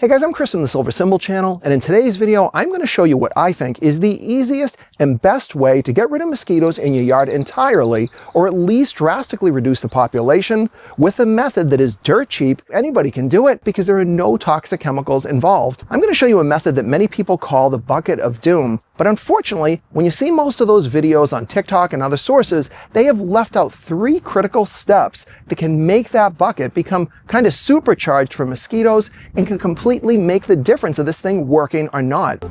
Hey guys, I'm Chris from the Silver Symbol channel, and in today's video, I'm going to show you what I think is the easiest and best way to get rid of mosquitoes in your yard entirely, or at least drastically reduce the population, with a method that is dirt cheap. Anybody can do it because there are no toxic chemicals involved. I'm going to show you a method that many people call the bucket of doom, but unfortunately, when you see most of those videos on TikTok and other sources, they have left out 3 critical steps that can make that bucket become kind of supercharged for mosquitoes and can completely make the difference of this thing working or not.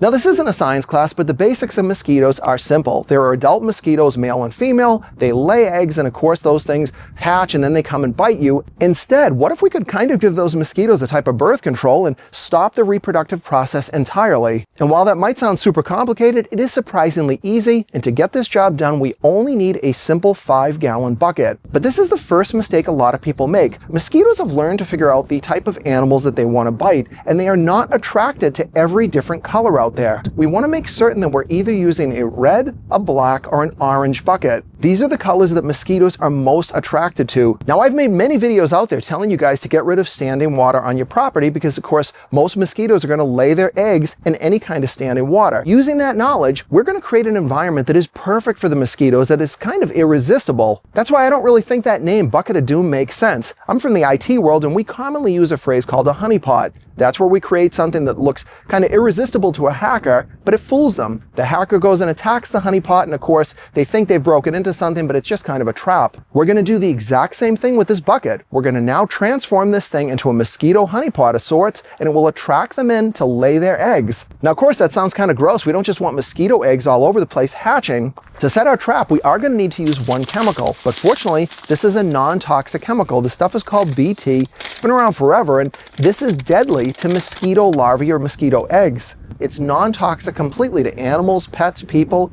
Now, this isn't a science class, but the basics of mosquitoes are simple. There are adult mosquitoes, male and female. They lay eggs, and of course those things hatch and then they come and bite you. Instead, what if we could kind of give those mosquitoes a type of birth control and stop the reproductive process entirely? And while that might sound super complicated, it is surprisingly easy, and to get this job done, we only need a simple 5-gallon bucket. But this is the first mistake a lot of people make. Mosquitoes have learned to figure out the type of animals that they want to bite, and they are not attracted to every different color out there. We want to make certain that we're either using a red, a black, or an orange bucket. These are the colors that mosquitoes are most attracted to. Now, I've made many videos out there telling you guys to get rid of standing water on your property because, of course, most mosquitoes are going to lay their eggs in any kind of standing water. Using that knowledge, we're going to create an environment that is perfect for the mosquitoes, that is kind of irresistible. That's why I don't really think that name, Bucket of Doom, makes sense. I'm from the IT world, and we commonly use a phrase called a honeypot. That's where we create something that looks kind of irresistible to a hacker, but it fools them. The hacker goes and attacks the honeypot, and of course, they think they've broken into something, but it's just kind of a trap. We're going to do the exact same thing with this bucket. We're going to now transform this thing into a mosquito honeypot of sorts, and it will attract them in to lay their eggs. Now, of course, that sounds kind of gross. We don't just want mosquito eggs all over the place hatching. To set our trap, we are going to need to use one chemical, but fortunately, this is a non-toxic chemical. This stuff is called BT. It's been around forever, and this is deadly to mosquito larvae or mosquito eggs. It's non-toxic completely to animals, pets, people.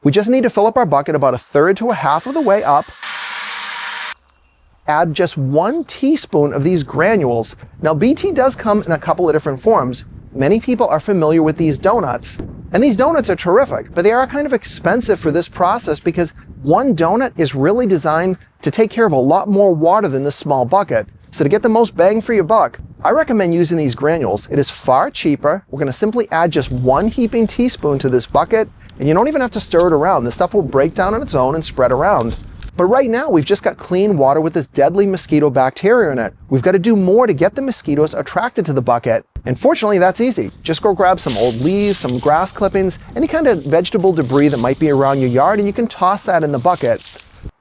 We just need to fill up our bucket about 1/3 to 1/2 of the way up. Add just 1 teaspoon of these granules. Now, BT does come in a couple of different forms. Many people are familiar with these donuts. And these donuts are terrific, but they are kind of expensive for this process because 1 donut is really designed to take care of a lot more water than this small bucket. So to get the most bang for your buck, I recommend using these granules. It is far cheaper. We're going to simply add just 1 heaping teaspoon to this bucket, and you don't even have to stir it around. The stuff will break down on its own and spread around. But right now, we've just got clean water with this deadly mosquito bacteria in it. We've got to do more to get the mosquitoes attracted to the bucket. And fortunately, that's easy. Just go grab some old leaves, some grass clippings, any kind of vegetable debris that might be around your yard, and you can toss that in the bucket.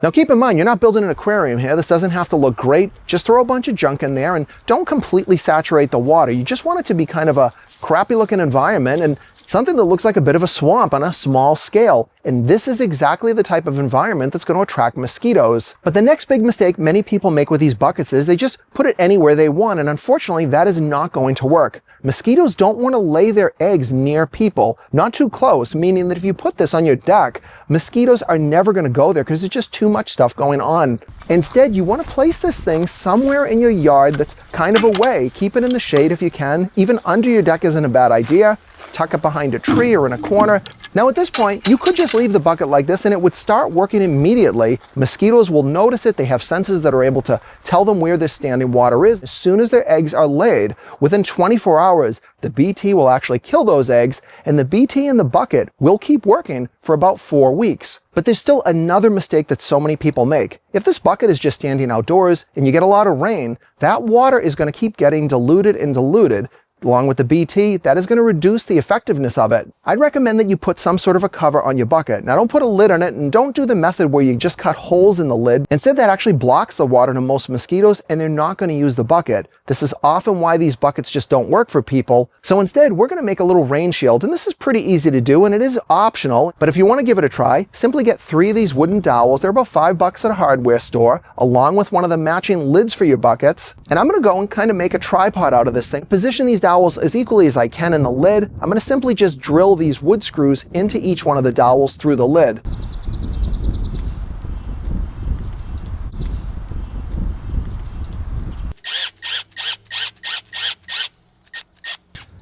Now, keep in mind, you're not building an aquarium here. This doesn't have to look great. Just throw a bunch of junk in there and don't completely saturate the water. You just want it to be kind of a crappy looking environment and something that looks like a bit of a swamp on a small scale. And this is exactly the type of environment that's going to attract mosquitoes. But the next big mistake many people make with these buckets is they just put it anywhere they want, and unfortunately that is not going to work. Mosquitoes don't want to lay their eggs near people, not too close, meaning that if you put this on your deck, mosquitoes are never going to go there because there's just too much stuff going on. Instead, you want to place this thing somewhere in your yard that's kind of away. Keep it in the shade if you can. Even under your deck isn't a bad idea. Tuck it behind a tree or in a corner. Now, at this point, you could just leave the bucket like this and it would start working immediately. Mosquitoes will notice it. They have senses that are able to tell them where this standing water is. As soon as their eggs are laid, within 24 hours, the BT will actually kill those eggs, and the BT in the bucket will keep working for about 4 weeks. But there's still another mistake that so many people make. If this bucket is just standing outdoors and you get a lot of rain, that water is going to keep getting diluted and diluted. Along with the BT, that is going to reduce the effectiveness of it. I'd recommend that you put some sort of a cover on your bucket. Now, don't put a lid on it, and don't do the method where you just cut holes in the lid. Instead, that actually blocks the water to most mosquitoes, and they're not going to use the bucket. This is often why these buckets just don't work for people. So instead, we're going to make a little rain shield, and this is pretty easy to do, and it is optional. But if you want to give it a try, simply get 3 of these wooden dowels. They're about $5 at a hardware store, along with one of the matching lids for your buckets. And I'm going to go and kind of make a tripod out of this thing. Position these dowels as equally as I can in the lid. I'm going to simply just drill these wood screws into each one of the dowels through the lid.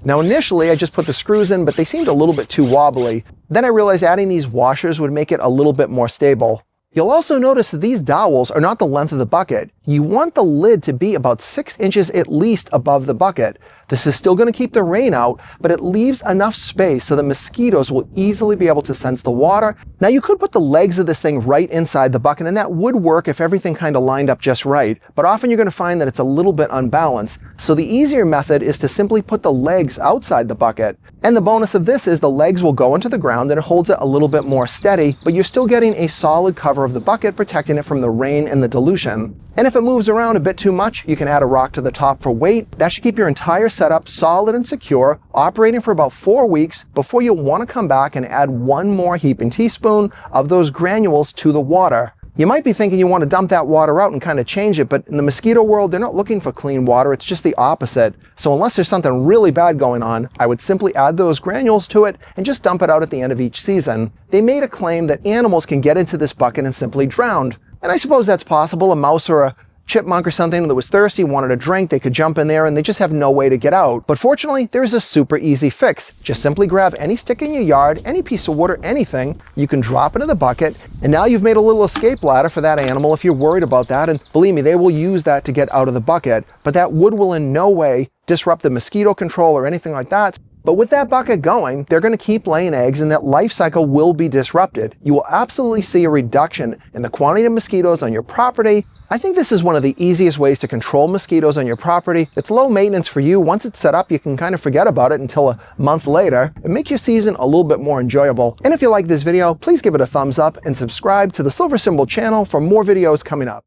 Now, initially I just put the screws in, but they seemed a little bit too wobbly. Then I realized adding these washers would make it a little bit more stable. You'll also notice that these dowels are not the length of the bucket. you want the lid to be about 6 inches at least above the bucket. This is still going to keep the rain out, but it leaves enough space so the mosquitoes will easily be able to sense the water. Now you could put the legs of this thing right inside the bucket, and that would work if everything kind of lined up just right, but often you're going to find that it's a little bit unbalanced. So the easier method is to simply put the legs outside the bucket. And the bonus of this is the legs will go into the ground and it holds it a little bit more steady, but you're still getting a solid cover of the bucket, protecting it from the rain and the dilution. And if it moves around a bit too much, you can add a rock to the top for weight. That should keep your entire setup solid and secure, operating for about 4 weeks before you'll want to come back and add one more heaping teaspoon of those granules to the water. You might be thinking you want to dump that water out and kind of change it, but in the mosquito world, they're not looking for clean water. It's just the opposite. So unless there's something really bad going on, I would simply add those granules to it and just dump it out at the end of each season. They made a claim that animals can get into this bucket and simply drown. And I suppose that's possible. A mouse or a chipmunk or something that was thirsty, wanted a drink, they could jump in there and they just have no way to get out. But fortunately, there's a super easy fix. Just simply grab any stick in your yard, any piece of wood or anything, you can drop into the bucket, and now you've made a little escape ladder for that animal if you're worried about that. And believe me, they will use that to get out of the bucket, but that wood will in no way disrupt the mosquito control or anything like that. But with that bucket going, they're going to keep laying eggs and that life cycle will be disrupted. You will absolutely see a reduction in the quantity of mosquitoes on your property. I think this is one of the easiest ways to control mosquitoes on your property. It's low maintenance for you. Once it's set up, you can kind of forget about it until a month later and make your season a little bit more enjoyable. And if you like this video, please give it a thumbs up and subscribe to the Silver Symbol channel for more videos coming up.